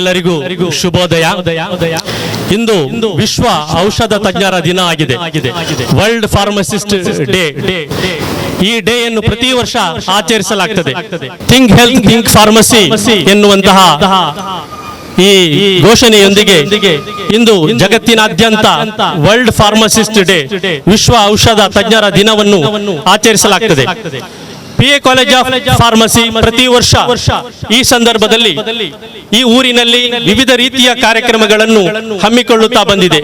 ಎಲ್ಲರಿಗೂ ಶುಭೋದಯ. ಇಂದು ವಿಶ್ವ ಔಷಧ ತಜ್ಞರ ದಿನ ಆಗಿದೆ. World pharmacist day. ಈ ಡೇ ಅನ್ನು ಪ್ರತಿ ವರ್ಷ ಆಚರಿಸಲಾಗುತ್ತದೆ. ಥಿಂಕ್ ಹೆಲ್ತ್ ಥಿಂಕ್ ಫಾರ್ಮಸಿ ಎನ್ನುವಂತಹ ಈ ಘೋಷಣೆಯೊಂದಿಗೆ ಇಂದು ಜಗತ್ತಿನಾದ್ಯಂತ ವರ್ಲ್ಡ್ ಫಾರ್ಮಸಿಸ್ಟ್ ಡೇ, ವಿಶ್ವ ಔಷಧ ತಜ್ಞರ ದಿನವನ್ನು ಆಚರಿಸಲಾಗುತ್ತದೆ. PA ಕಾಲೇಜ್ ಆಫ್ ಫಾರ್ಮಸಿ ಪ್ರತಿ ವರ್ಷ ಈ ಸಂದರ್ಭದಲ್ಲಿ ಈ ಊರಿನಲ್ಲಿ ವಿವಿಧ ರೀತಿಯ ಕಾರ್ಯಕ್ರಮಗಳನ್ನು ಹಮ್ಮಿಕೊಳ್ಳುತ್ತಾ ಬಂದಿದೆ.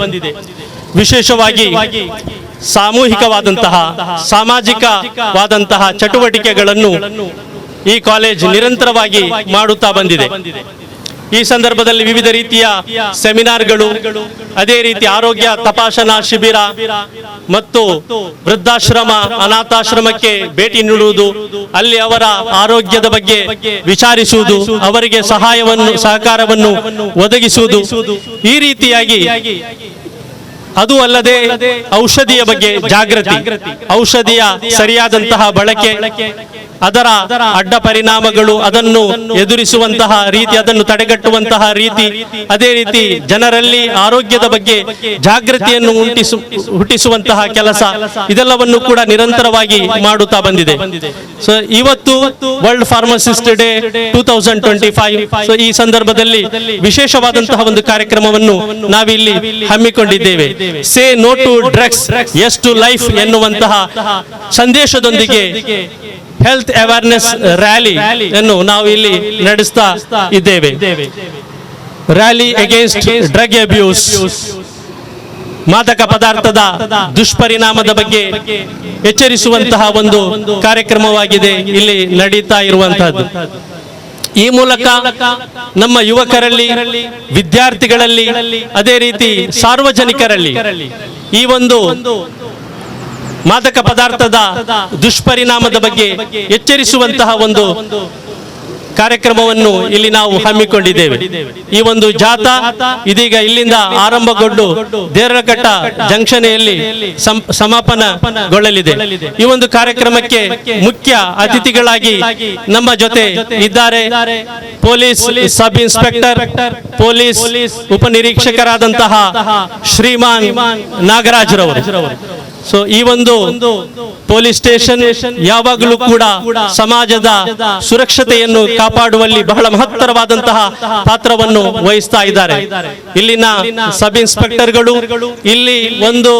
ವಿಶೇಷವಾಗಿ ಸಾಮೂಹಿಕವಾದಂತಹ ಸಾಮಾಜಿಕವಾದಂತಹ ಚಟುವಟಿಕೆಗಳನ್ನು ಈ ಕಾಲೇಜ್ ನಿರಂತರವಾಗಿ ಮಾಡುತ್ತಾ ಬಂದಿದೆ. ಈ ಸಂದರ್ಭದಲ್ಲಿ ವಿವಿಧ ರೀತಿಯ ಸೆಮಿನಾರ್ಗಳು, ಅದೇ ರೀತಿ ಆರೋಗ್ಯ ತಪಾಸಣಾ ಶಿಬಿರ ಮತ್ತು ವೃದ್ಧಾಶ್ರಮ, ಅನಾಥಾಶ್ರಮಕ್ಕೆ ಭೇಟಿ ನೀಡುವುದು, ಅಲ್ಲಿ ಅವರ ಆರೋಗ್ಯದ ಬಗ್ಗೆ ವಿಚಾರಿಸುವುದು, ಅವರಿಗೆ ಸಹಕಾರವನ್ನು ಒದಗಿಸುವುದು, ಈ ರೀತಿಯಾಗಿ ಅದು ಅಲ್ಲದೆ ಔಷಧಿಯ ಬಗ್ಗೆ ಜಾಗೃತಿ, ಔಷಧಿಯ ಸರಿಯಾದಂತಹ ಬಳಕೆ, ಅದರ ಅಡ್ಡ ಪರಿಣಾಮಗಳು, ಅದನ್ನು ಎದುರಿಸುವಂತಹ ರೀತಿ, ಅದನ್ನು ತಡೆಗಟ್ಟುವಂತಹ ರೀತಿ, ಅದೇ ರೀತಿ ಜನರಲ್ಲಿ ಆರೋಗ್ಯದ ಬಗ್ಗೆ ಜಾಗೃತಿಯನ್ನು ಹುಟ್ಟಿಸುವಂತಹ ಕೆಲಸ, ಇದೆಲ್ಲವನ್ನು ಕೂಡ ನಿರಂತರವಾಗಿ ಮಾಡುತ್ತಾ ಬಂದಿದೆ. ಸೊ ಇವತ್ತು ವರ್ಲ್ಡ್ ಫಾರ್ಮಸಿಸ್ಟ್ ಡೇ 2025. ಸೊ ಈ ಸಂದರ್ಭದಲ್ಲಿ ವಿಶೇಷವಾದಂತಹ ಒಂದು ಕಾರ್ಯಕ್ರಮವನ್ನು ನಾವಿಲ್ಲಿ ಹಮ್ಮಿಕೊಂಡಿದ್ದೇವೆ. Say no to drugs, yes to life ಎನ್ನುವಂತಹ ಸಂದೇಶದೊಂದಿಗೆ ಹೆಲ್ತ್ ಅವೇರ್ನೆಸ್ ರ್ಯಾಲಿ ಅನ್ನು ನಾವು ಇಲ್ಲಿ ನಡೆಸ್ತಾ ಇದ್ದೇವೆ. ರ್ಯಾಲಿ ಅಗೇನ್ಸ್ಟ್ ಡ್ರಗ್ ಅಬ್ಯೂಸ್, ಮಾದಕ ಪದಾರ್ಥದ ದುಷ್ಪರಿಣಾಮದ ಬಗ್ಗೆ ಎಚ್ಚರಿಸುವಂತಹ ಒಂದು ಕಾರ್ಯಕ್ರಮವಾಗಿದೆ ಇಲ್ಲಿ ನಡೀತಾ ಇರುವಂತಹದ್ದು. ಈ ಮೂಲಕ ನಮ್ಮ ಯುವಕರಲ್ಲಿ, ವಿದ್ಯಾರ್ಥಿಗಳಲ್ಲಿ, ಅದೇ ರೀತಿ ಸಾರ್ವಜನಿಕರಲ್ಲಿ ಈ ಒಂದು ಮಾದಕ ಪದಾರ್ಥದ ದುಷ್ಪರಿಣಾಮದ ಬಗ್ಗೆ ಎಚ್ಚರಿಸುವಂತಹ ಒಂದು ಕಾರ್ಯಕ್ರಮವನ್ನು ಇಲ್ಲಿ ನಾವು ಹಮ್ಮಿಕೊಂಡಿದ್ದೇವೆ. ಈ ಒಂದು ಜಾಥಾ ಇದೀಗ ಇಲ್ಲಿಂದ ಆರಂಭಗೊಂಡು ದೇರಳಕಟ್ಟ ಜಂಕ್ಷನ್ನಲ್ಲಿ ಸಮಾಪನಗೊಳ್ಳಲಿದೆ. ಈ ಒಂದು ಕಾರ್ಯಕ್ರಮಕ್ಕೆ ಮುಖ್ಯ ಅತಿಥಿಗಳಾಗಿ ನಮ್ಮ ಜೊತೆ ಇದ್ದಾರೆ ಪೊಲೀಸ್ ಸಬ್ ಇನ್ಸ್ಪೆಕ್ಟರ್, ಪೊಲೀಸ್ ಉಪನಿರೀಕ್ಷಕರಾದಂತಹ ಶ್ರೀಮಾನ್ ನಾಗರಾಜ್ ರವರು. ಸೊ ಈ ಒಂದು ಪೊಲೀಸ್ ಸ್ಟೇಷನ್ ಯಾವಾಗಲೂ ಕೂಡ ಸಮಾಜದ ಸುರಕ್ಷತೆಯನ್ನು ಕಾಪಾಡುವಲ್ಲಿ ಬಹಳ ಮಹತ್ತರವಾದಂತಹ ಪಾತ್ರವನ್ನು ವಹಿಸ್ತಾ ಇದ್ದಾರೆ. ಇಲ್ಲಿನ ಸಬ್ ಇನ್ಸ್ಪೆಕ್ಟರ್ಗಳು ಇಲ್ಲಿ ಒಂದು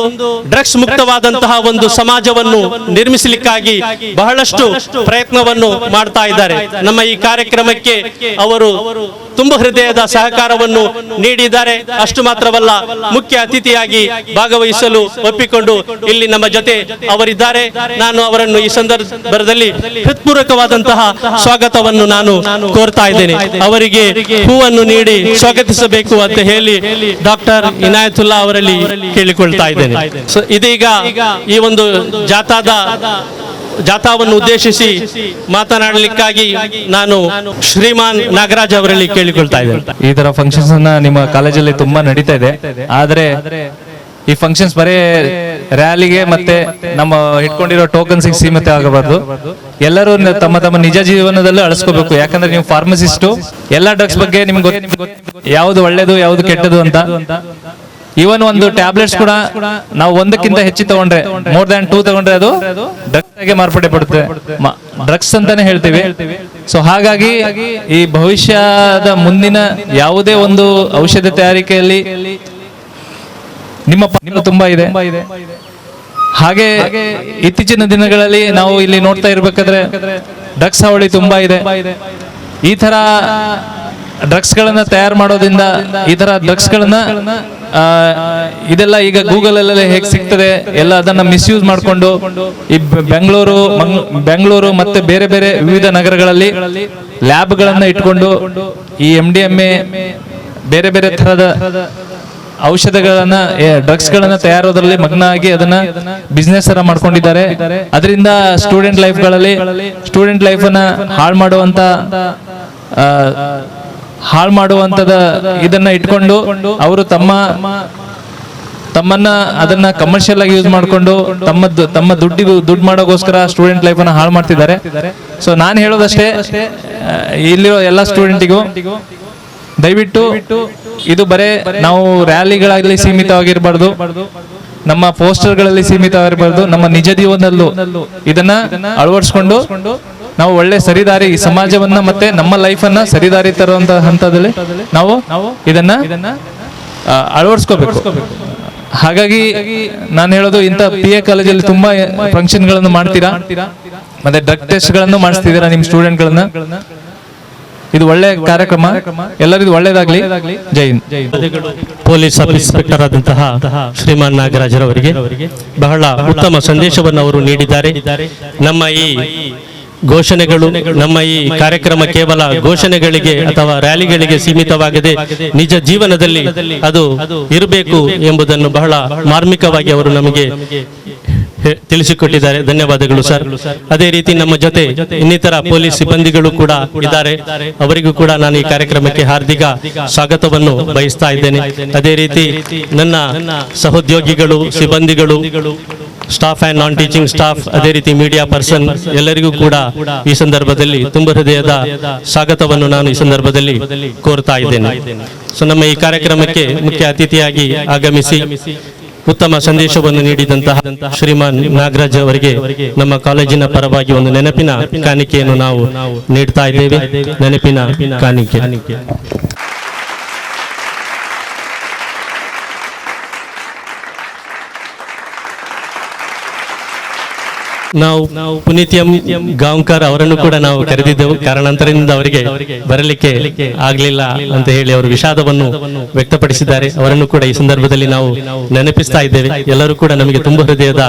ಡ್ರಗ್ಸ್ ಮುಕ್ತವಾದಂತಹ ಒಂದು ಸಮಾಜವನ್ನು ನಿರ್ಮಿಸಲಿಕ್ಕಾಗಿ ಬಹಳಷ್ಟು ಪ್ರಯತ್ನವನ್ನು ಮಾಡ್ತಾ ಇದ್ದಾರೆ. ನಮ್ಮ ಈ ಕಾರ್ಯಕ್ರಮಕ್ಕೆ ಅವರು ತುಂಬ ಹೃದಯದ ಸಹಕಾರವನ್ನು ನೀಡಿದ್ದಾರೆ. ಅಷ್ಟು ಮಾತ್ರವಲ್ಲ, ಮುಖ್ಯ ಅತಿಥಿಯಾಗಿ ಭಾಗವಹಿಸಲು ಒಪ್ಪಿಕೊಂಡು ಇಲ್ಲಿ ನಮ್ಮ ಜೊತೆ ಅವರಿದ್ದಾರೆ. ನಾನು ಅವರನ್ನು ಈ ಸಂದರ್ಭದಲ್ಲಿ ಹೃತ್ಪೂರ್ವಕವಾದಂತಹ ಸ್ವಾಗತವನ್ನು ನಾನು ಕೋರ್ತಾ ಇದ್ದೇನೆ. ಅವರಿಗೆ ಹೂವನ್ನು ನೀಡಿ ಸ್ವಾಗತಿಸಬೇಕು ಅಂತ ಹೇಳಿ ಡಾಕ್ಟರ್ ಇನಾಯತುಲ್ಲಾ ಅವರಲ್ಲಿ ಕೇಳಿಕೊಳ್ತಾ ಇದ್ದೇನೆ. ಸೊ ಇದೀಗ ಈ ಒಂದು ಜಾಥಾವನ್ನು ಉದ್ದೇಶಿಸಿ ಮಾತನಾಡಲಿಕ್ಕಾಗಿ ನಾನು ಶ್ರೀಮಾನ್ ನಾಗರಾಜ್ ಅವರಲ್ಲಿ ಕೇಳಿಕೊಳ್ತಾ ಇದ್ದೇನೆ. ಈ ತರ ಫಂಕ್ಷನ್ಸ್ ನಿಮ್ಮ ಕಾಲೇಜಲ್ಲಿ ತುಂಬಾ ನಡೀತಾ ಇದೆ. ಆದ್ರೆ ಈ ಫಂಕ್ಷನ್ಸ್ ಬರೀ ರ್ಯಾಲಿಗೆ ಮತ್ತೆ ನಮ್ಮ ಇಟ್ಕೊಂಡಿರೋ ಟೋಕನ್ಸ್ ಸೀಮಿತ ಆಗಬಾರ್ದು. ಎಲ್ಲರೂ ತಮ್ಮ ತಮ್ಮ ನಿಜ ಜೀವನದಲ್ಲೂ ಅಳಿಸ್ಕೋಬೇಕು. ಯಾಕಂದ್ರೆ ನೀವು ಫಾರ್ಮಸಿಸ್ಟು, ಎಲ್ಲಾ ಡ್ರಗ್ಸ್ ಬಗ್ಗೆ ನಿಮ್ಗೆ ಯಾವ್ದು ಒಳ್ಳೇದು ಯಾವ್ದು ಕೆಟ್ಟದು ಅಂತ. ಇವನ್ ಒಂದು ಟ್ಯಾಬ್ಲೆಟ್ಸ್ ಕೂಡ ನಾವು ಒಂದಕ್ಕಿಂತ ಹೆಚ್ಚು ತಗೊಂಡ್ರೆ, ಮೋರ್ ದ್ಯಾನ್ 2 ತಗೊಂಡ್ರೆ ಅದು ಡ್ರಗ್ಸ್ ಆಗಿ ಮಾರ್ಪಡೆ ಪಡುತ್ತೆ, ಡ್ರಗ್ಸ್ ಅಂತಾನೆ ಹೇಳ್ತೀವಿ. ಸೊ ಹಾಗಾಗಿ ಈ ಭವಿಷ್ಯದ ಮುಂದಿನ ಯಾವುದೇ ಒಂದು ಔಷಧ ತಯಾರಿಕೆಯಲ್ಲಿ ನಿಮ್ಮ ತುಂಬಾ ಇದೆ. ಹಾಗೆ ಇತ್ತೀಚಿನ ದಿನಗಳಲ್ಲಿ ನಾವು ಇಲ್ಲಿ ನೋಡ್ತಾ ಇರ್ಬೇಕಾದ್ರೆ ಡ್ರಗ್ಸ್ ಹಾವಳಿ ತುಂಬಾ ಇದೆ. ಈ ತರ ಡ್ರಗ್ಸ್ ಗಳನ್ನ ತಯಾರು ಮಾಡೋದ್ರಿಂದ, ಈ ತರ ಡ್ರಗ್ಸ್ ಗಳನ್ನ ಇದೆಲ್ಲ ಈಗ ಗೂಗಲ್ ಅಲ್ಲೆಲ್ಲ ಹೇಗೆ ಸಿಗ್ತದೆ ಎಲ್ಲ ಅದನ್ನ ಮಿಸ್ಯೂಸ್ ಮಾಡಿಕೊಂಡು ಈ ಬೆಂಗಳೂರು ಮತ್ತೆ ಬೇರೆ ಬೇರೆ ವಿವಿಧ ನಗರಗಳಲ್ಲಿ ಲ್ಯಾಬ್ ಗಳನ್ನ ಇಟ್ಕೊಂಡು ಈ MDMA ಬೇರೆ ಬೇರೆ ತರಹದ ಔಷಧಗಳನ್ನ, ಡ್ರಗ್ಸ್ ಗಳನ್ನ ತಯಾರೋದ್ರಲ್ಲಿ ಮಗ್ನ ಆಗಿ ಅದನ್ನ ಬಿಸ್ನೆಸ್ ತರ ಮಾಡ್ಕೊಂಡಿದ್ದಾರೆ. ಅದರಿಂದ ಸ್ಟೂಡೆಂಟ್ ಲೈಫ್ ಅನ್ನ ಹಾಳು ಮಾಡುವಂತದ ಇದನ್ನ ಇಟ್ಕೊಂಡು ಅವರು ತಮ್ಮನ್ನ ಅದನ್ನ ಕಮರ್ಷಿಯಲ್ ಆಗಿ ಯೂಸ್ ಮಾಡ್ಕೊಂಡು ತಮ್ಮ ದುಡ್ಡು ಮಾಡೋಗೋಸ್ಕರ ಸ್ಟೂಡೆಂಟ್ ಲೈಫ್ ಅನ್ನ ಹಾಳು ಮಾಡ್ತಿದ್ದಾರೆ. ಸೊ ನಾನು ಹೇಳೋದಷ್ಟೇ, ಇಲ್ಲಿರೋ ಎಲ್ಲ ಸ್ಟೂಡೆಂಟಿಗೂ ದಯವಿಟ್ಟು ಇದು ಬರೇ ನಾವು ರ್ಯಾಲಿಗಳಲ್ಲಿ ಸೀಮಿತವಾಗಿರಬಾರ್ದು, ನಮ್ಮ ಪೋಸ್ಟರ್ಗಳಲ್ಲಿ ಸೀಮಿತವಾಗಿರಬಾರ್ದು. ನಮ್ಮ ನಿಜ ಜೀವನದಲ್ಲೂ ಇದನ್ನ ಅಳವಡಿಸ್ಕೊಂಡು ನಾವು ಒಳ್ಳೆ ಸರಿದಾರಿ, ಈ ಸಮಾಜವನ್ನ ಮತ್ತೆ ನಮ್ಮ ಲೈಫ್ ಅನ್ನ ಸರಿದಾರಿ ತರುವಂತ ಹಂತದಲ್ಲಿ ನಾವು ಇದನ್ನ ಅಳವಡಿಸ್ಕೋಬೇಕು. ಹಾಗಾಗಿ ನಾನು ಹೇಳೋದು, ಇಂಥ PA ಕಾಲೇಜಲ್ಲಿ ತುಂಬಾ ಫಂಕ್ಷನ್ಗಳನ್ನು ಮಾಡ್ತೀರಾ, ಮತ್ತೆ ಡ್ರಗ್ ಟೆಸ್ಟ್ ಗಳನ್ನು ಮಾಡಿಸ್ತಿದ್ದೀರಾ ನಿಮ್ಮ ಸ್ಟೂಡೆಂಟ್ಗಳನ್ನ. ಇದು ಒಳ್ಳೆ ಕಾರ್ಯಕ್ರಮ, ಎಲ್ಲರಿಗೂ ಒಳ್ಳೇದಾಗ್ಲಿ. ಜೈ ಹಿಂದ್. ಪೊಲೀಸ್ ಸಬ್ ಇನ್ಸ್ಪೆಕ್ಟರ್ ಆದಂತಹ ಶ್ರೀಮಾನ್ ನಾಗರಾಜರವರಿಗೆ ಬಹಳ ಉತ್ತಮ ಸಂದೇಶವನ್ನು ಅವರು ನೀಡಿದ್ದಾರೆ. ನಮ್ಮ ಈ ಘೋಷಣೆಗಳು, ನಮ್ಮ ಈ ಕಾರ್ಯಕ್ರಮ ಕೇವಲ ಘೋಷಣೆಗಳಿಗೆ ಅಥವಾ ರ್ಯಾಲಿಗಳಿಗೆ ಸೀಮಿತವಾಗದೆ ನಿಜ ಜೀವನದಲ್ಲಿ ಅದು ಇರಬೇಕು ಎಂಬುದನ್ನು ಬಹಳ ಮಾರ್ಮಿಕವಾಗಿ ಅವರು ನಮಗೆ ತಿಳಿಸಿಕೊಟ್ಟಿದ್ದಾರೆ. ಧನ್ಯವಾದಗಳು ಸರ್. ಅದೇ ರೀತಿ ನಮ್ಮ ಜೊತೆ ಇನ್ನಿತರ ಪೊಲೀಸ್ ಸಿಬ್ಬಂದಿಗಳು ಕೂಡ ಇದ್ದಾರೆ. ಅವರಿಗೂ ಕೂಡ ನಾನು ಈ ಕಾರ್ಯಕ್ರಮಕ್ಕೆ ಹಾರ್ದಿಕ ಸ್ವಾಗತವನ್ನು ಬಯಸ್ತಾ ಇದ್ದೇನೆ. ಅದೇ ರೀತಿ ನನ್ನ ಸಹೋದ್ಯೋಗಿಗಳು, ಸಿಬ್ಬಂದಿಗಳು, staff and non teaching staff, ಅದೇ ರೀತಿ ಮೀಡಿಯಾ ಪರ್ಸನ್ ಎಲ್ಲರಿಗೂ ಕೂಡ ಈ ಸಂದರ್ಭದಲ್ಲಿ ತುಂಬ ಹೃದಯದ ಸ್ವಾಗತವನ್ನು ನಾನು ಈ ಸಂದರ್ಭದಲ್ಲಿ ಕೋರ್ತಾ ಇದ್ದೇನೆ. ಸೊ ನಮ್ಮ ಈ ಕಾರ್ಯಕ್ರಮಕ್ಕೆ ಮುಖ್ಯ ಅತಿಥಿಯಾಗಿ ಆಗಮಿಸಿ ಉತ್ತಮ ಸಂದೇಶವನ್ನು ನೀಡಿದಂತಹ ಶ್ರೀಮಾನ್ ನಾಗರಾಜ್ ಅವರಿಗೆ ನಮ್ಮ ಕಾಲೇಜಿನ ಪರವಾಗಿ ಒಂದು ನೆನಪಿನ ಕಾಣಿಕೆಯನ್ನು ನಾವು ನೀಡ್ತಾ ಇದ್ದೇವೆ. ನೆನಪಿನ ಕಾಣಿಕೆ. ನಾವು ಪುನೀತ್ ಎಂ ಗಾಂವ್ಕರ್ ಅವರನ್ನು ಕೂಡ ನಾವು ಕರೆದಿದ್ದೆವು. ಕಾರಣಾಂತರದಿಂದ ಅವರಿಗೆ ಬರಲಿಕ್ಕೆ ಆಗ್ಲಿಲ್ಲ ಅಂತ ಹೇಳಿ ಅವರು ವಿಷಾದವನ್ನು ವ್ಯಕ್ತಪಡಿಸಿದ್ದಾರೆ. ಅವರನ್ನು ಕೂಡ ಈ ಸಂದರ್ಭದಲ್ಲಿ ನಾವು ನೆನಪಿಸ್ತಾ ಇದ್ದೇವೆ. ಎಲ್ಲರೂ ಕೂಡ ನಮಗೆ ತುಂಬ ಹೃದಯದ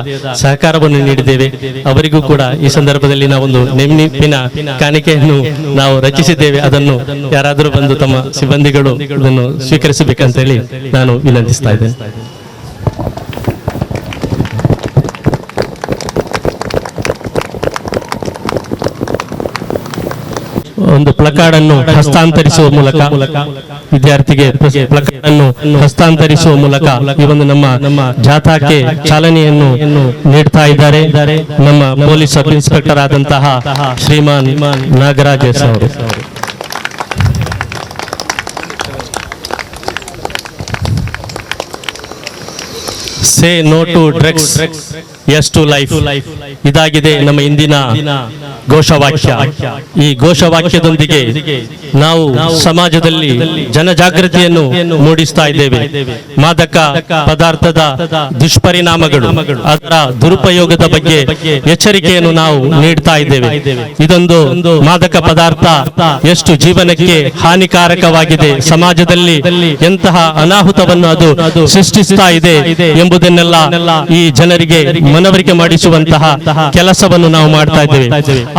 ಸಹಕಾರವನ್ನು ನೀಡಿದ್ದೇವೆ. ಅವರಿಗೂ ಕೂಡ ಈ ಸಂದರ್ಭದಲ್ಲಿ ನಾವೊಂದು ನೆನಪಿನ ಕಾಣಿಕೆಯನ್ನು ನಾವು ರಚಿಸಿದ್ದೇವೆ. ಅದನ್ನು ಯಾರಾದರೂ ಬಂದು ತಮ್ಮ ಸಿಬ್ಬಂದಿಗಳು ಅದನ್ನು ಸ್ವೀಕರಿಸಬೇಕಂತ ಹೇಳಿ ನಾನು ವಿನಂತಿಸ್ತಾ ಇದ್ದೇನೆ. ಒಂದು ಪ್ಲಕಾರ್ಡ್ ಅನ್ನು ಹಸ್ತಾಂತರಿಸುವ ಮೂಲಕ ವಿದ್ಯಾರ್ಥಿಗೆ ಪ್ಲಕಾರ್ಡ್ ಅನ್ನು ಹಸ್ತಾಂತರಿಸುವ ಮೂಲಕ ಈ ಒಂದು ನಮ್ಮ ಜಾಥಾಕ್ಕೆ ಚಾಲನೆಯನ್ನು ನೀಡ್ತಾ ಇದ್ದಾರೆ ನಮ್ಮ ಪೊಲೀಸ್ ಸಬ್ ಇನ್ಸ್ಪೆಕ್ಟರ್ ಆದಂತಹ ಶ್ರೀಮಾನ್ ನಾಗರಾಜ್ ಅವರು. Say no to drugs, yes to life. ಇದಾಗಿದೆ ನಮ್ಮ ಇಂದಿನ ಘೋಷವಾಕ್ಯ. ಈ ಘೋಷವಾಕ್ಯದೊಂದಿಗೆ ನಾವು ಸಮಾಜದಲ್ಲಿ ಜನಜಾಗೃತಿಯನ್ನು ಮೂಡಿಸ್ತಾ ಇದ್ದೇವೆ. ಮಾದಕ ಪದಾರ್ಥದ ದುಷ್ಪರಿಣಾಮಗಳು, ಅದರ ದುರುಪಯೋಗದ ಬಗ್ಗೆ ಎಚ್ಚರಿಕೆಯನ್ನು ನಾವು ನೀಡ್ತಾ ಇದ್ದೇವೆ. ಇದೊಂದು ಮಾದಕ ಪದಾರ್ಥ ಎಷ್ಟು ಜೀವನಕ್ಕೆ ಹಾನಿಕಾರಕವಾಗಿದೆ, ಸಮಾಜದಲ್ಲಿ ಎಂತಹ ಅನಾಹುತವನ್ನು ಅದು ಸೃಷ್ಟಿಸ್ತಾ ಇದೆ ಎಂಬುದನ್ನೆಲ್ಲ ಈ ಜನರಿಗೆ ಮನವರಿಕೆ ಮಾಡಿಸುವಂತಹ ಕೆಲಸವನ್ನು ನಾವು ಮಾಡ್ತಾ ಇದ್ದೇವೆ.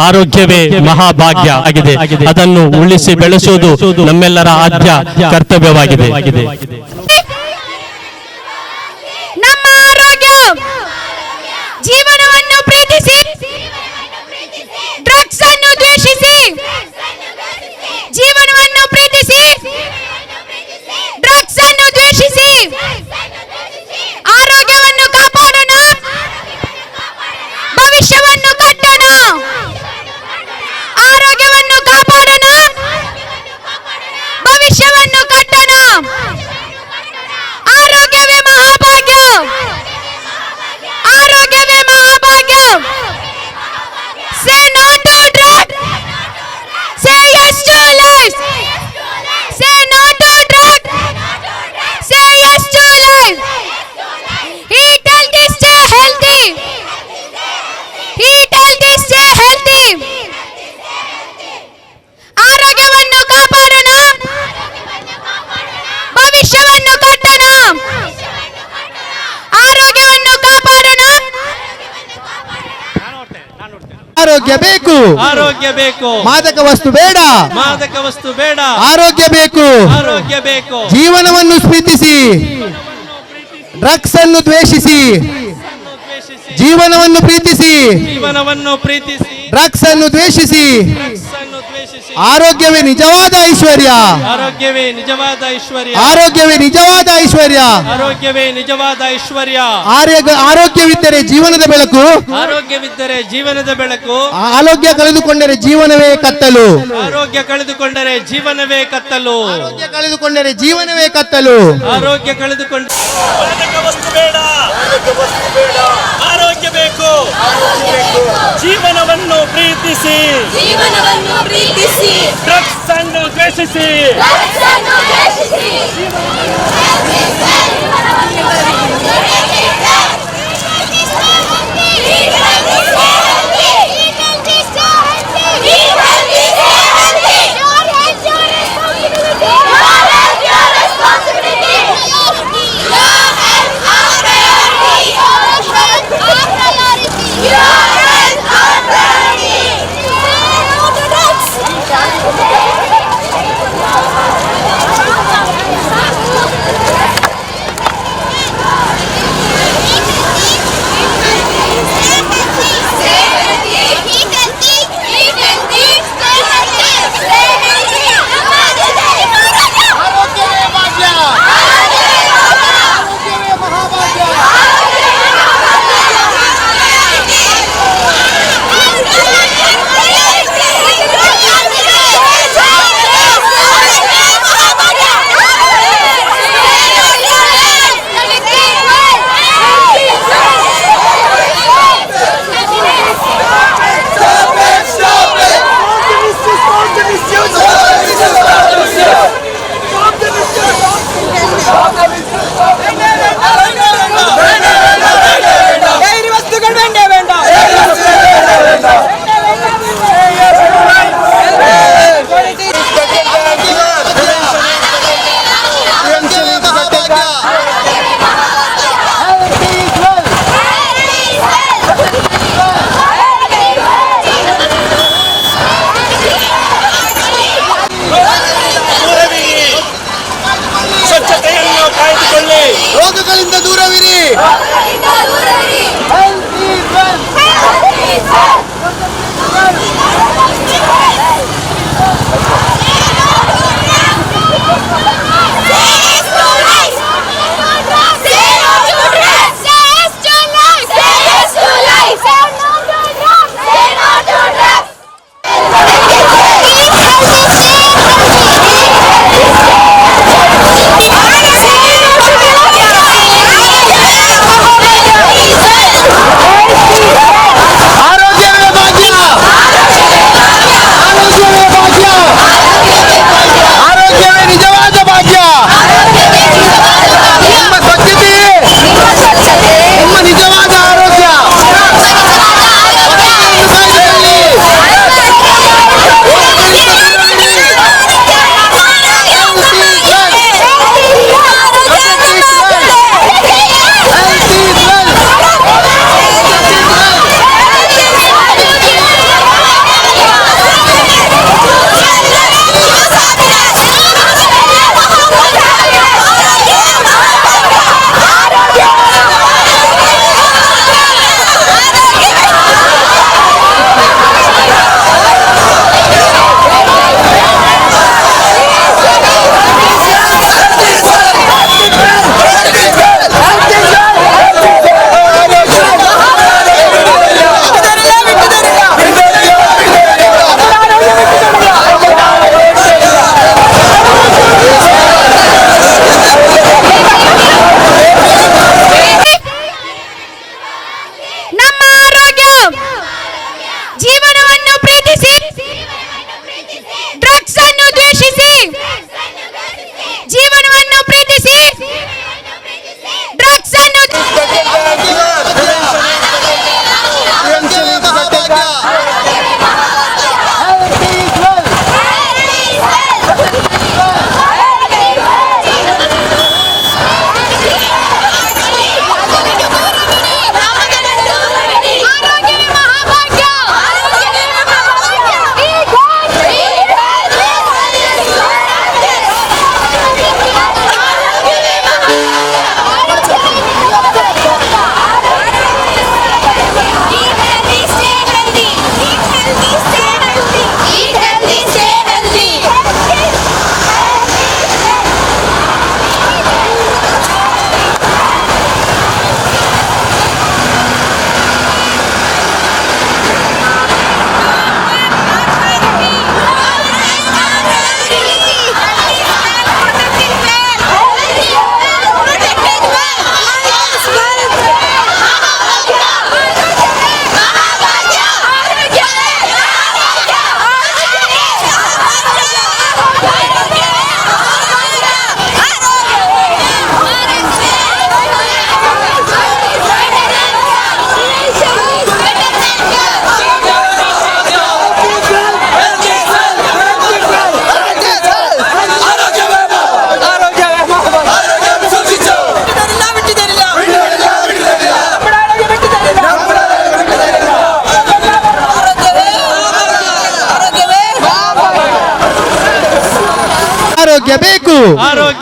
ಆರೋಗ್ಯವೇ ಮಹಾಭಾಗ್ಯ ಆಗಿದೆ. ಅದನ್ನು ಉಳಿಸಿ ಬೆಳೆಸುವುದು ನಮ್ಮೆಲ್ಲರ ಆದ್ಯ ಕರ್ತವ್ಯವಾಗಿದೆ. ನಮ್ಮ ಆರೋಗ್ಯ ಜೀವನವನ್ನು ಪ್ರೀತಿಸಿ, ಡ್ರಗ್ಸ್ ಅನ್ನು ದ್ವೇಷಿಸಿ. ಜೀವನವನ್ನು ಪ್ರೀತಿಸಿ, ಡ್ರಗ್ಸ್ ಅನ್ನು ದ್ವೇಷಿಸಿ. ಆರೋಗ್ಯವನ್ನು ಕಾಪಾಡೋಣ, ಭವಿಷ್ಯವನ್ನು ಕಟ್ಟೋಣ. ಆರೋಗ್ಯವನ್ನು ಕಾಪಾಡೋಣ, ಭವಿಷ್ಯವನ್ನು ಕಟ್ಟೋಣ. ಆರೋಗ್ಯವೇ ಮಹಾಭಾಗ್ಯ, ಆರೋಗ್ಯವೇ ಮಹಾಭಾಗ್ಯ. Say no to drugs, say yes to life. Say no to drugs, say yes to life. Eat healthy, stay healthy. Eat healthy, stay healthy. ಆರೋಗ್ಯವನ್ನು ಕಾಪಾಡೋಣ, ಭವಿಷ್ಯವನ್ನು ಕಟ್ಟೋಣ. ಆರೋಗ್ಯವನ್ನು ಕಾಪಾಡೋಣ. ಆರೋಗ್ಯ ಬೇಕು, ಆರೋಗ್ಯ ಬೇಕು, ಮಾದಕ ವಸ್ತು ಬೇಡ. ಮಾದಕ ವಸ್ತು ಬೇಡ, ಆರೋಗ್ಯ ಬೇಕು, ಆರೋಗ್ಯ ಬೇಕು. ಜೀವನವನ್ನು ಪ್ರೀತಿಸಿ, ಡ್ರಗ್ಸ್ ಅನ್ನು ದ್ವೇಷಿಸಿ. ಜೀವನವನ್ನು ಪ್ರೀತಿಸಿ, ಜೀವನವನ್ನು ಪ್ರೀತಿಸಿ, ಡ್ರಗ್ಸ್ ಅನ್ನು ದ್ವೇಷಿಸಿ. ಡ್ರಗ್ಸ್ ಅನ್ನು ದ್ವೇಷಿಸಿ. ಆರೋಗ್ಯವೇ ನಿಜವಾದ ಐಶ್ವರ್ಯ. ಆರೋಗ್ಯವೇ ನಿಜವಾದ ಐಶ್ವರ್ಯ. ಆರೋಗ್ಯವೇ ನಿಜವಾದ ಐಶ್ವರ್ಯ. ಆರೋಗ್ಯವೇ ನಿಜವಾದ ಐಶ್ವರ್ಯ. ಆರೋಗ್ಯವಿದ್ದರೆ ಜೀವನದ ಬೆಳಕು. ಆರೋಗ್ಯವಿದ್ದರೆ ಜೀವನದ ಬೆಳಕು. ಆರೋಗ್ಯ ಕಳೆದುಕೊಂಡರೆ ಜೀವನವೇ ಕತ್ತಲು. ಆರೋಗ್ಯ ಕಳೆದುಕೊಂಡರೆ ಜೀವನವೇ ಕತ್ತಲು. ಆರೋಗ್ಯ ಕಳೆದುಕೊಂಡರೆ ಜೀವನವೇ ಕತ್ತಲು. ಆರೋಗ್ಯ ಕಳೆದುಕೊಂಡ ಮಾದಕ ವಸ್ತು ಬೇಡ, ಆರೋಗ್ಯ ಬೇಕು. ಜೀವನವನ್ನು ಪ್ರೀತಿಸಿ, ಡ್ರಗ್ಸ್ ಅನ್ನು ದ್ವೇಷಿಸಿ. ಸ್ವಚ್ಛತೆಯನ್ನು ಕಾಯ್ದುಕೊಳ್ಳಿ, ರೋಗಗಳಿಂದ ದೂರವಿರಿ.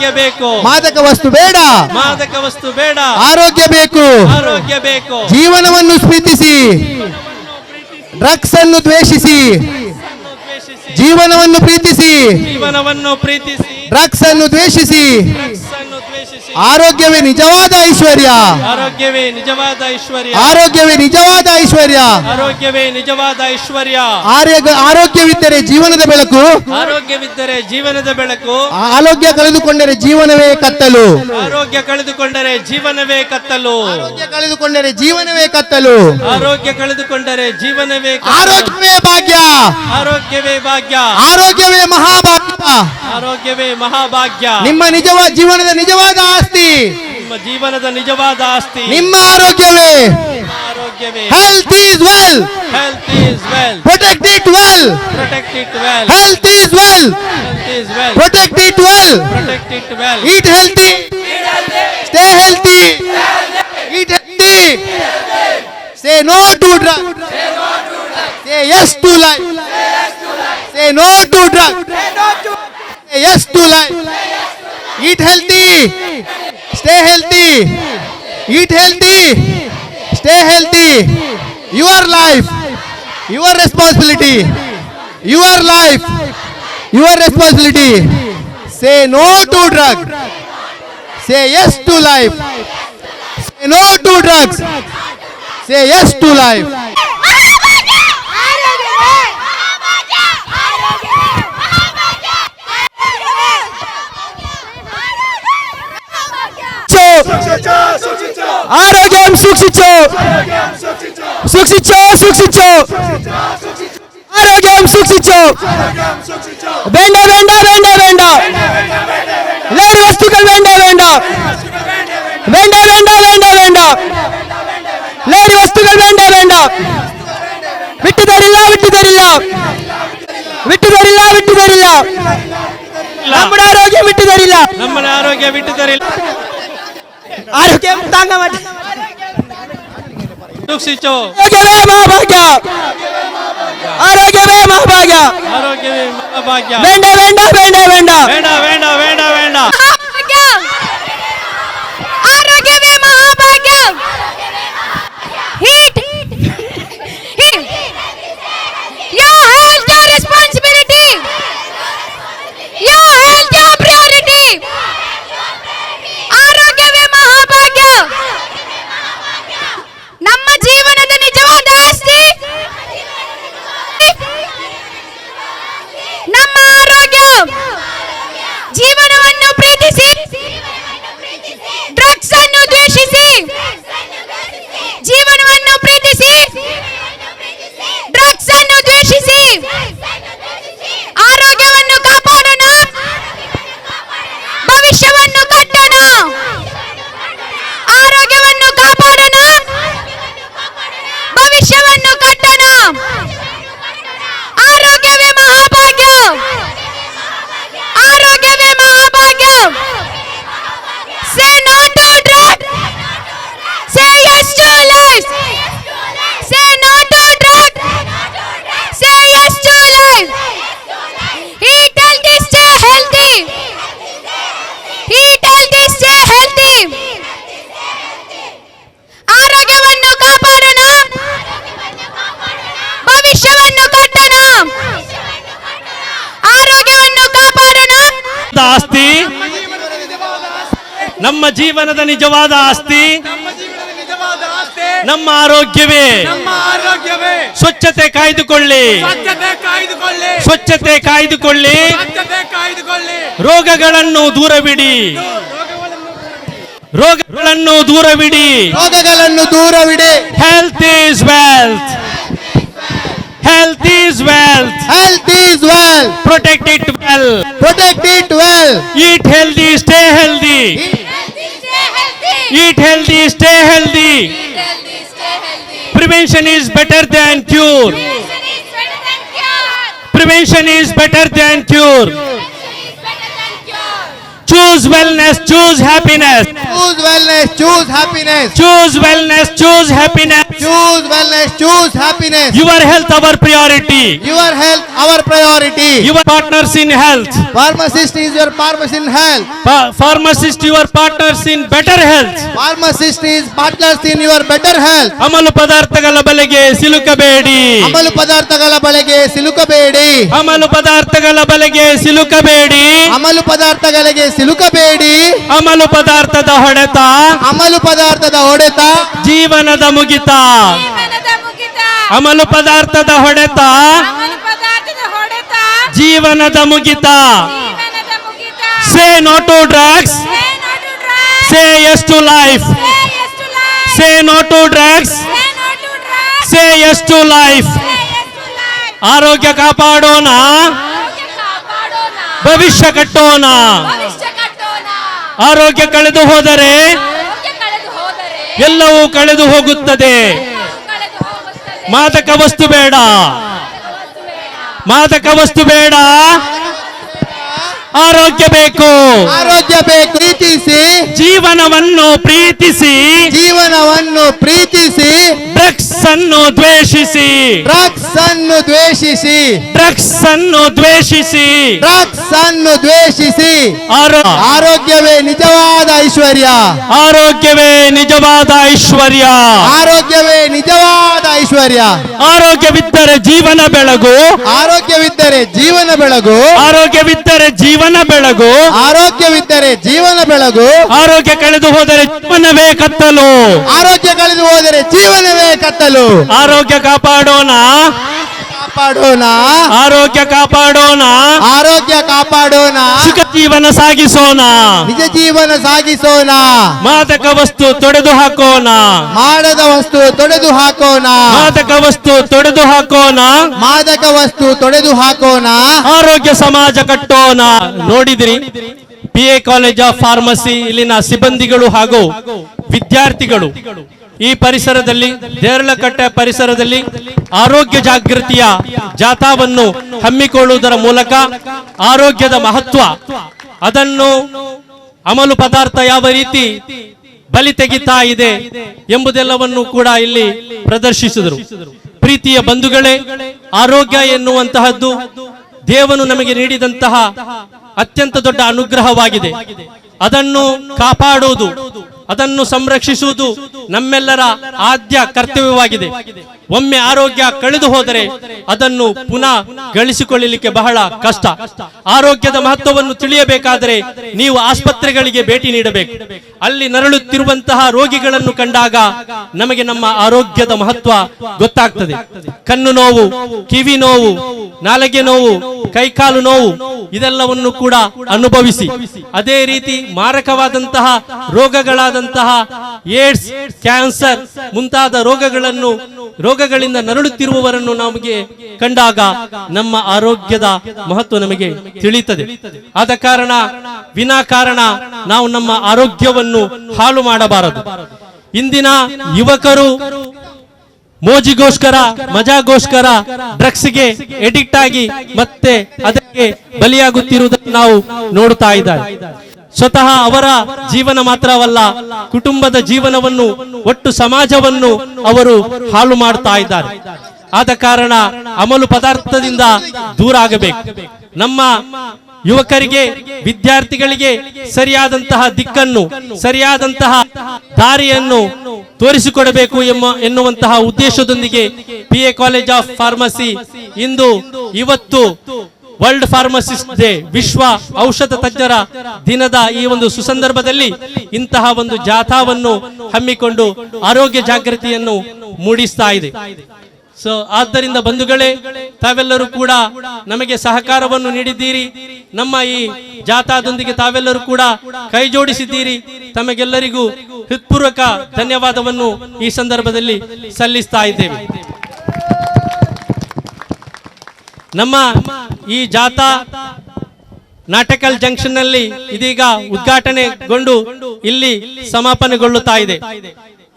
ಆರೋಗ್ಯ ಬೇಕು, ಮಾದಕ ವಸ್ತು ಬೇಡ, ಮಾದಕ ವಸ್ತು ಬೇಡ, ಆರೋಗ್ಯ ಬೇಕು. ಆರೋಗ್ಯ ಬೇಕು. ಜೀವನವನ್ನು ಪ್ರೀತಿಸಿ, ಡ್ರಗ್ಸ್ ಅನ್ನು ದ್ವೇಷಿಸಿ. ಜೀವನವನ್ನು ಪ್ರೀತಿಸಿ, ಜೀವನವನ್ನು ಪ್ರೀತಿಸಿ, ಡ್ರಗ್ಸ್ ಅನ್ನು ದ್ವೇಷಿಸಿ. ಡ್ರಗ್ಸ್ ಅನ್ನು ದ್ವೇಷಿಸಿ. ಆರೋಗ್ಯವೇ ನಿಜವಾದ ಐಶ್ವರ್ಯ, ಆರೋಗ್ಯವೇ ನಿಜವಾದ ಐಶ್ವರ್ಯ, ಆರೋಗ್ಯವೇ ನಿಜವಾದ ಐಶ್ವರ್ಯ. ಆರೋಗ್ಯವೇ ನಿಜವಾದ ಐಶ್ವರ್ಯ. ಆರೋಗ್ಯವಿದ್ದರೆ ಜೀವನದ ಬೆಳಕು, ಆರೋಗ್ಯವಿದ್ದರೆ ಜೀವನದ ಬೆಳಕು. ಆರೋಗ್ಯ ಕಳೆದುಕೊಂಡರೆ ಜೀವನವೇ ಕತ್ತಲು, ಆರೋಗ್ಯ ಕಳೆದುಕೊಂಡರೆ ಜೀವನವೇ ಕತ್ತಲು, ಆರೋಗ್ಯ ಕಳೆದುಕೊಂಡರೆ ಜೀವನವೇ ಕತ್ತಲು. ಆರೋಗ್ಯ ಕಳೆದುಕೊಂಡರೆ ಜೀವನವೇ ಕತ್ತಲು. ಆರೋಗ್ಯವೇ ಭಾಗ್ಯ, ಆರೋಗ್ಯವೇ ಭಾಗ್ಯ, ಆರೋಗ್ಯವೇ ಮಹಾಭಾಗ್ಯ. ಆರೋಗ್ಯವೇ ಮಹಾಭಾಗ್ಯ. ನಿಮ್ಮ ಜೀವನದ ನಿಜವಾದ ಆಸ್ತಿ ನಿಮ್ಮ ಜೀವನದ ನಿಜವಾದ ಆಸ್ತಿ ನಿಮ್ಮ ಆರೋಗ್ಯವೇ. ಆರೋಗ್ಯವೇ. Health is well, health is well, protect it well. Protect it well. Health is well, health is well, protect it well. Protect it well. Eat healthy, stay healthy, eat healthy. Say no to drugs, say yes to life. Say no to drugs, say yes to life. Eat healthy, stay healthy, eat healthy, stay healthy. Your life, your responsibility, your life, your responsibility. Say no to drugs, say yes to life. Say no to drugs, say yes to life. ആരോഗ്യം സൂക്ഷിച്ചോ, സൂക്ഷിച്ചോ, സൂക്ഷിച്ചോ, ആരോഗ്യം സൂക്ഷിച്ചോ. വേണ്ട വേണ്ട വേണ്ട വേണ്ട, ലഹരി വസ്തുക്കൾ വേണ്ട വേണ്ട, വേണ്ട വേണ്ട വേണ്ട വേണ്ട, ലഹരി വസ്തുക്കൾ വേണ്ട വേണ്ട. വിട്ടുതരില്ല വിട്ടുതരില്ല വിട്ടുതരില്ല വിട്ടുതരില്ല, നമ്മുടെ ആരോഗ്യം വിട്ടുതരില്ല, നമ്മുടെ ആരോഗ്യ വിട്ടുതരില്ല. ആരോഗ്യം താങ്ങാൻ പറ്റില്ല. ಸೂಕ್ಷಿಸೋ. ಆರೋಗ್ಯವೇ ಮಹಾಭಾಗ್ಯ, ಆರೋಗ್ಯವೇ ಮಹಾಭಾಗ್ಯ. ಆರೋಗ್ಯವೇ ಮಹಾಭಾಗ್ಯ. വേണ്ട വേണ്ട വേണ്ട വേണ്ട, ಬೇಡ ಬೇಡ ಬೇಡ ಬೇಡ. ಮಹಾಭಾಗ್ಯ. ಆರೋಗ್ಯವೇ ಮಹಾಭಾಗ್ಯ. Heat. Your health, your responsibility. Your health, your priority. ಆರೋಗ್ಯವೇ ಮಹಾಭಾಗ್ಯ. ನಮ್ಮ ಜೀವನದ ನಿಜವಾದ ಆಸ್ತಿ ನಮ್ಮ ಆರೋಗ್ಯ. ಜೀವನವನ್ನು ಪ್ರೀತಿಸಿ, ಡ್ರಗ್ಸ್ ಅನ್ನು ದ್ವೇಷಿಸಿ. ಜೀವನವನ್ನು ಪ್ರೀತಿಸಿ, ಡ್ರಗ್ಸ್ ಅನ್ನು ದ್ವೇಷಿಸಿ. ಆರೋಗ್ಯವನ್ನು ಕಾಪಾಡೋಣ, ಭವಿಷ್ಯವನ್ನು ಕಟ್ಟೋಣ. ಆರೋಗ್ಯವನ್ನು ಕಾಪಾಡೋಣ, ಭವಿಷ್ಯವನ್ನು ಕಟ್ಟೋಣ. ಆರೋಗ್ಯವೇ ಮಹಾಭಾಗ್ಯ, ಆರೋಗ್ಯವೇ ಮಹಾಭಾಗ್ಯ. Say no to drugs, say yes to life. Say no to drugs, say yes to life. Eat healthy, stay healthy. Eat healthy, stay healthy. ಆರೋಗ್ಯವನ್ನು ಕಾಪಾಡೋಣ, ಭವಿಷ್ಯವನ್ನು ಕಟ್ಟೋಣ. ಆರೋಗ್ಯವನ್ನು ಕಾಪಾಡೋಣ. ಆಸ್ತಿ ನಮ್ಮ ಜೀವನದ ನಿಜವಾದ ಆಸ್ತಿ ನಮ್ಮ ಆರೋಗ್ಯವೇ. ಸ್ವಚ್ಛತೆ ಕಾಯ್ದುಕೊಳ್ಳಿ, ಸ್ವಚ್ಛತೆ ಕಾಯ್ದುಕೊಳ್ಳಿ, ರೋಗಗಳನ್ನು ದೂರವಿಡಿ, ರೋಗಗಳನ್ನು ದೂರವಿಡಿ. ರೋಗಗಳನ್ನು ದೂರವಿಡಿ. Health is wealth, health is wealth. Health is well, protect it well, protect it well. Eat healthy, stay healthy. Eat healthy, stay healthy. Prevention is better than cure. Prevention is better than cure. choose wellness, choose happiness. Choose wellness, choose happiness. Choose wellness, choose happiness. Choose wellness, choose happiness. Your health, our priority. Your health, our priority. Your partners in health. Pharmacist is your pharmacist in health. Pharmacist, your partners in better health. Pharmacist is partners in your better health. ಅಮಲು ಪದಾರ್ಥಗಳ ಬಲೆಗೆ ಸಿಲುಕಬೇಡಿ. ಅಮಲು ಪದಾರ್ಥಗಳ ಬಲೆಗೆ ಸಿಲುಕಬೇಡಿ. ಅಮಲು ಪದಾರ್ಥಗಳ ಬಲೆಗೆ ಸಿಲುಕಬೇಡಿ. ಅಮಲು ಪದಾರ್ಥಗಳಿಗೆ ಸಿಲುಕಬೇಡಿ. ಅಮಲು ಪದಾರ್ಥದ ಹೊಡೆತ ಅಮಲು ಪದಾರ್ಥದ ಹೊಡೆತ ಜೀವನದ ಮುಗಿತ. ಜೀವನದ ಮುಗಿತ ಅಮಲು ಪದಾರ್ಥದ ಹೊಡೆತ ಅಮಲು ಪದಾರ್ಥದ ಹೊಡೆತ ಜೀವನದ ಮುಗಿತ. ಜೀವನದ ಮುಗಿತ Say no to drugs. Say no to drugs. Say yes to life. Say yes to life. Say no to drugs. Say no to drugs. Say yes to life. Say yes to life. ಆರೋಗ್ಯ ಕಾಪಾಡೋಣ, ಆರೋಗ್ಯ ಕಾಪಾಡೋಣ, ಭವಿಷ್ಯ ಕಟ್ಟೋಣ. ಭವಿಷ್ಯ ಕಟ್ಟೋಣ. ಆರೋಗ್ಯ ಕಳೆದು ಹೋದರೆ ಆರೋಗ್ಯ ಕಳೆದು ಹೋದರೆ ಎಲ್ಲವೂ ಕಳೆದು ಹೋಗುತ್ತದೆ. ಎಲ್ಲವೂ ಕಳೆದು ಹೋಗುತ್ತದೆ. ಮಾದಕ ವಸ್ತು ಬೇಡ, ವಸ್ತು ಬೇಡ. ಮಾದಕ ವಸ್ತು ಬೇಡ, ಆರೋಗ್ಯ ಬೇಕು. ಆರೋಗ್ಯ ಬೇಕು. ಪ್ರೀತಿಸಿ ಜೀವನವನ್ನು ಪ್ರೀತಿಸಿ, ಜೀವನವನ್ನು ಪ್ರೀತಿಸಿ, ಡ್ರಗ್ಸ್ ಅನ್ನು ದ್ವೇಷಿಸಿ. ಡ್ರಗ್ಸ್ ಅನ್ನು ದ್ವೇಷಿಸಿ, ಡ್ರಗ್ಸ್ ಅನ್ನು ದ್ವೇಷಿಸಿ. ಡ್ರಗ್ಸ್ ಅನ್ನು ದ್ವೇಷಿಸಿ. ಆರೋ- ಆರೋಗ್ಯವೇ ನಿಜವಾದ ಐಶ್ವರ್ಯ. ಆರೋಗ್ಯವೇ ನಿಜವಾದ ಐಶ್ವರ್ಯ. ಆರೋಗ್ಯವೇ ನಿಜವಾದ ಐಶ್ವರ್ಯ. ಆರೋಗ್ಯವಿದ್ದರೆ ಜೀವನ ಬೆಳಗು. ಆರೋಗ್ಯವಿದ್ದರೆ ಜೀವನ ಬೆಳಗು. ಆರೋಗ್ಯವಿದ್ದರೆ ಜೀವನ ಬೆಳಗು. ಆರೋಗ್ಯವಿದ್ದರೆ ಜೀವನ ಬೆಳಗು. ಆರೋಗ್ಯ ಕಳೆದು ಹೋದರೆ ಜೀವನವೇ ಕತ್ತಲು. ಆರೋಗ್ಯ ಕಳೆದು ಹೋದರೆ ಜೀವನವೇ ಕತ್ತಲು. ಆರೋಗ್ಯ ಕಾಪಾಡೋಣ, ಕಾಪಾಡೋಣ, ಆರೋಗ್ಯ ಕಾಪಾಡೋಣ, ಆರೋಗ್ಯ ಕಾಪಾಡೋಣ, ಸುಖ ಜೀವನ ಸಾಗಿಸೋಣ. ನಿಜ ಜೀವನ ಸಾಗಿಸೋಣ. ಮಾದಕ ವಸ್ತು ತೊಡೆದು ಹಾಕೋಣ, ಮಾಡದ ವಸ್ತು ತೊಡೆದು ಹಾಕೋಣ. ಮಾದಕ ವಸ್ತು ತೊಡೆದು ಹಾಕೋಣ. ಮಾದಕ ವಸ್ತು ತೊಡೆದು ಹಾಕೋಣ. ಆರೋಗ್ಯ ಸಮಾಜ ಕಟ್ಟೋಣ. ನೋಡಿದ್ರಿ, PA ಕಾಲೇಜ್ ಆಫ್ ಫಾರ್ಮಸಿ ಇಲ್ಲಿನ ಸಿಬ್ಬಂದಿಗಳು ಹಾಗೂ ವಿದ್ಯಾರ್ಥಿಗಳು ಈ ಪರಿಸರದಲ್ಲಿ, ದೇರಳಕಟ್ಟೆ ಪರಿಸರದಲ್ಲಿ ಆರೋಗ್ಯ ಜಾಗೃತಿಯ ಜಾಥಾವನ್ನು ಹಮ್ಮಿಕೊಳ್ಳುವುದರ ಮೂಲಕ ಆರೋಗ್ಯದ ಮಹತ್ವ, ಅದನ್ನು ಅಮಲು ಪದಾರ್ಥ ಯಾವ ರೀತಿ ಬಲಿ ತೆಗಿತಾ ಇದೆ ಎಂಬುದೆಲ್ಲವನ್ನು ಕೂಡ ಇಲ್ಲಿ ಪ್ರದರ್ಶಿಸಿದರು. ಪ್ರೀತಿಯ ಬಂಧುಗಳೇ, ಆರೋಗ್ಯ ಎನ್ನುವಂತಹದ್ದು ದೇವನು ನಮಗೆ ನೀಡಿದಂತಹ ಅತ್ಯಂತ ದೊಡ್ಡ ಅನುಗ್ರಹವಾಗಿದೆ. ಅದನ್ನು ಕಾಪಾಡುವುದು, ಅದನ್ನು ಸಂರಕ್ಷಿಸುವುದು ನಮ್ಮೆಲ್ಲರ ಆದ್ಯ ಕರ್ತವ್ಯವಾಗಿದೆ. ಒಮ್ಮೆ ಆರೋಗ್ಯ ಕಳೆದು ಹೋದರೆ ಅದನ್ನು ಪುನಃ ಗಳಿಸಿಕೊಳ್ಳಲಿಕ್ಕೆ ಬಹಳ ಕಷ್ಟ. ಆರೋಗ್ಯದ ಮಹತ್ವವನ್ನು ತಿಳಿಯಬೇಕಾದರೆ ನೀವು ಆಸ್ಪತ್ರೆಗಳಿಗೆ ಭೇಟಿ ನೀಡಬೇಕು. ಅಲ್ಲಿ ನರಳುತ್ತಿರುವಂತಹ ರೋಗಿಗಳನ್ನು ಕಂಡಾಗ ನಮಗೆ ನಮ್ಮ ಆರೋಗ್ಯದ ಮಹತ್ವ ಗೊತ್ತಾಗ್ತದೆ. ಕಣ್ಣು ನೋವು, ಕಿವಿ ನೋವು, ನಾಲಿಗೆ ನೋವು, ಕೈಕಾಲು ನೋವು ಇದೆಲ್ಲವನ್ನು ಕೂಡ ಅನುಭವಿಸಿ, ಅದೇ ರೀತಿ ಮಾರಕವಾದಂತಹ ರೋಗಗಳಾದಂತಹ ಏಡ್ಸ್, ಕ್ಯಾನ್ಸರ್ ಮುಂತಾದ ರೋಗಗಳಿಂದ ನರಳುತ್ತಿರುವವರನ್ನು ನಮಗೆ ಕಂಡಾಗ ನಮ್ಮ ಆರೋಗ್ಯದ ಮಹತ್ವ ನಮಗೆ ತಿಳಿಯುತ್ತದೆ. ಆದ ಕಾರಣ ವಿನಾಕಾರಣ ನಾವು ನಮ್ಮ ಆರೋಗ್ಯವನ್ನು ಹಾಳು ಮಾಡಬಾರದು. ಇಂದಿನ ಯುವಕರು ಮೋಜಿಗೋಸ್ಕರ, ಮಜಾಗೋಸ್ಕರ ಡ್ರಗ್ಸ್ಗೆ ಎಡಿಕ್ಟ್ ಆಗಿ ಮತ್ತೆ ಅದಕ್ಕೆ ಬಲಿಯಾಗುತ್ತಿರುವುದನ್ನು ನಾವು ನೋಡುತ್ತಾ ಇದ್ದಾರೆ. ಸ್ವತಃ ಅವರ ಜೀವನ ಮಾತ್ರವಲ್ಲ, ಕುಟುಂಬದ ಜೀವನವನ್ನು, ಒಟ್ಟು ಸಮಾಜವನ್ನು ಅವರು ಹಾಳು ಮಾಡ್ತಾ ಇದ್ದಾರೆ. ಆದ ಕಾರಣ ಅಮಲು ಪದಾರ್ಥದಿಂದ ದೂರ ಆಗಬೇಕು. ನಮ್ಮ ಯುವಕರಿಗೆ, ವಿದ್ಯಾರ್ಥಿಗಳಿಗೆ ಸರಿಯಾದಂತಹ ದಿಕ್ಕನ್ನು, ಸರಿಯಾದಂತಹ ದಾರಿಯನ್ನು ತೋರಿಸಿಕೊಡಬೇಕು ಎನ್ನುವಂತಹ ಉದ್ದೇಶದೊಂದಿಗೆ PA ಕಾಲೇಜ್ ಆಫ್ ಫಾರ್ಮಸಿ ಇವತ್ತು ವರ್ಲ್ಡ್ ಫಾರ್ಮಸಿಸ್ಟ್ ಡೇ, ವಿಶ್ವ ಔಷಧ ತಜ್ಞರ ದಿನದ ಈ ಒಂದು ಸುಸಂದರ್ಭದಲ್ಲಿ ಇಂತಹ ಒಂದು ಜಾಥಾವನ್ನು ಹಮ್ಮಿಕೊಂಡು ಆರೋಗ್ಯ ಜಾಗೃತಿಯನ್ನು ಮೂಡಿಸ್ತಾ ಇದೆ. ಆದ್ದರಿಂದ ಬಂಧುಗಳೇ, ತಾವೆಲ್ಲರೂ ಕೂಡ ನಮಗೆ ಸಹಕಾರವನ್ನು ನೀಡಿದ್ದೀರಿ. ನಮ್ಮ ಈ ಜಾಥಾದೊಂದಿಗೆ ತಾವೆಲ್ಲರೂ ಕೂಡ ಕೈ ಜೋಡಿಸಿದ್ದೀರಿ. ತಮಗೆಲ್ಲರಿಗೂ ಹೃತ್ಪೂರ್ವಕ ಧನ್ಯವಾದವನ್ನು ಈ ಸಂದರ್ಭದಲ್ಲಿ ಸಲ್ಲಿಸ್ತಾ ಇದ್ದೇವೆ. ನಮ್ಮ ಈ ಜಾಥಾ ನಾಟಕಲ್ ಜಂಕ್ಷನ್ ನಲ್ಲಿ ಇದೀಗ ಉದ್ಘಾಟನೆಗೊಂಡು ಇಲ್ಲಿ ಸಮಾಪನೆಗೊಳ್ಳುತ್ತಾ ಇದೆ.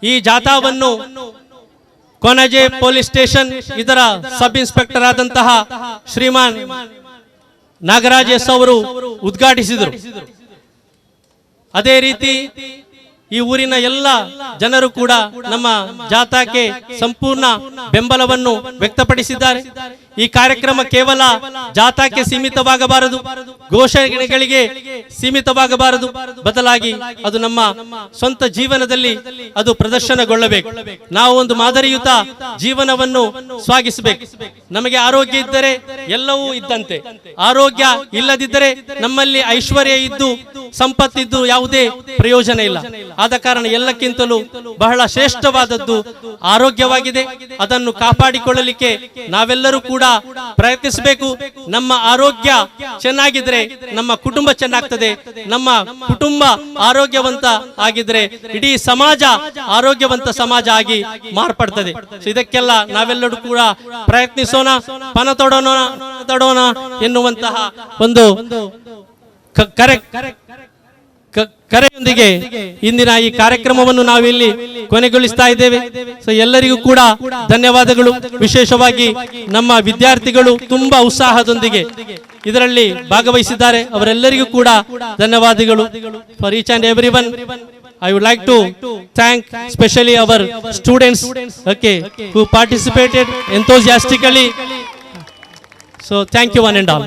ಈ ಜಾಥಾವನ್ನು ಕೊಣಾಜೆ ಪೊಲೀಸ್ ಸ್ಟೇಷನ್ ಇದರ ಸಬ್ ಇನ್ಸ್ಪೆಕ್ಟರ್ ಆದಂತಹ ಶ್ರೀಮಾನ್ ನಾಗರಾಜ್ ಎಸ್ ಅವರು ಉದ್ಘಾಟಿಸಿದರು. ಅದೇ ರೀತಿ ಈ ಊರಿನ ಎಲ್ಲ ಜನರು ಕೂಡ ನಮ್ಮ ಜಾಥಾಕ್ಕೆ ಸಂಪೂರ್ಣ ಬೆಂಬಲವನ್ನು ವ್ಯಕ್ತಪಡಿಸಿದ್ದಾರೆ. ಈ ಕಾರ್ಯಕ್ರಮ ಕೇವಲ ಜಾಥಾಕ್ಕೆ ಸೀಮಿತವಾಗಬಾರದು, ಘೋಷಣೆಗಳಿಗೆ ಸೀಮಿತವಾಗಬಾರದು, ಬದಲಾಗಿ ಅದು ನಮ್ಮ ಸ್ವಂತ ಜೀವನದಲ್ಲಿ ಅದು ಪ್ರದರ್ಶನಗೊಳ್ಳಬೇಕು. ನಾವು ಒಂದು ಮಾದರಿಯುತ ಜೀವನವನ್ನು ಸಾಗಿಸಬೇಕು. ನಮಗೆ ಆರೋಗ್ಯ ಇದ್ದರೆ ಎಲ್ಲವೂ ಇದ್ದಂತೆ, ಆರೋಗ್ಯ ಇಲ್ಲದಿದ್ದರೆ ನಮ್ಮಲ್ಲಿ ಐಶ್ವರ್ಯ ಇದ್ದು ಸಂಪತ್ತಿದ್ದು ಯಾವುದೇ ಪ್ರಯೋಜನ ಇಲ್ಲ. ಆದ ಕಾರಣ ಎಲ್ಲಕ್ಕಿಂತಲೂ ಬಹಳ ಶ್ರೇಷ್ಠವಾದದ್ದು ಆರೋಗ್ಯವಾಗಿದೆ. ಅದನ್ನು ಕಾಪಾಡಿಕೊಳ್ಳಲಿಕ್ಕೆ ನಾವೆಲ್ಲರೂ ಕೂಡ ಪ್ರಯತ್ನಿಸಬೇಕು. ನಮ್ಮ ಆರೋಗ್ಯ ಚೆನ್ನಾಗಿದ್ರೆ ನಮ್ಮ ಕುಟುಂಬ ಚೆನ್ನಾಗ್ತದೆ. ನಮ್ಮ ಕುಟುಂಬ ಆರೋಗ್ಯವಂತ ಆಗಿದ್ರೆ ಇಡೀ ಸಮಾಜ ಆರೋಗ್ಯವಂತ ಸಮಾಜ ಆಗಿ ಮಾರ್ಪಡ್ತದೆ. ಇದಕ್ಕೆಲ್ಲ ನಾವೆಲ್ಲರೂ ಕೂಡ ಪ್ರಯತ್ನಿಸೋಣ, ಪಣ ತೊಡೋಣ ಎನ್ನುವಂತಹ ಒಂದು ಕರೆಯೊಂದಿಗೆ ಇಂದಿನ ಈ ಕಾರ್ಯಕ್ರಮವನ್ನು ನಾವಿಲ್ಲಿ ಕೊನೆಗೊಳಿಸ್ತಾ ಇದ್ದೇವೆ. ಸೊ ಎಲ್ಲರಿಗೂ ಕೂಡ ಧನ್ಯವಾದಗಳು. ವಿಶೇಷವಾಗಿ ನಮ್ಮ ವಿದ್ಯಾರ್ಥಿಗಳು ತುಂಬಾ ಉತ್ಸಾಹದೊಂದಿಗೆ ಇದರಲ್ಲಿ ಭಾಗವಹಿಸಿದ್ದಾರೆ. ಅವರೆಲ್ಲರಿಗೂ ಕೂಡ ಧನ್ಯವಾದಗಳು. For each and every one I would like to thank especially our students, who participated enthusiastically. So thank you one and all.